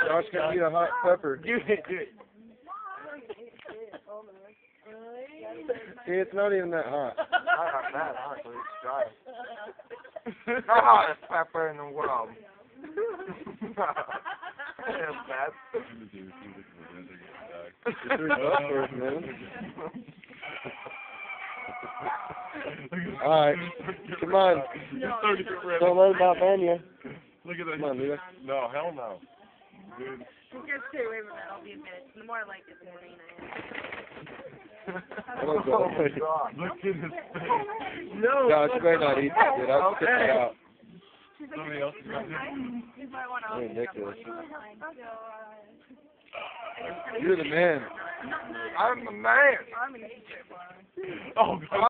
Josh gonna eat a hot pepper. Do it, do it. See, it's not even that hot. Not that hot, but it's dry. The hottest pepper in the world. That's bad. Get through that first, man. Alright, come on. Don't let him outman you. Look at that. Come on, Lita. No, hell no. Dude. Just stay away from that, I'll be admitted. The more I like it, the more mean I am. Oh, Oh my God. Look at his face. No. Josh, you better not eat that, dude. I'll spit that out. Somebody else is going to Ridiculous. You're the man. I'm the man. I'm an eater, boy. Oh, God.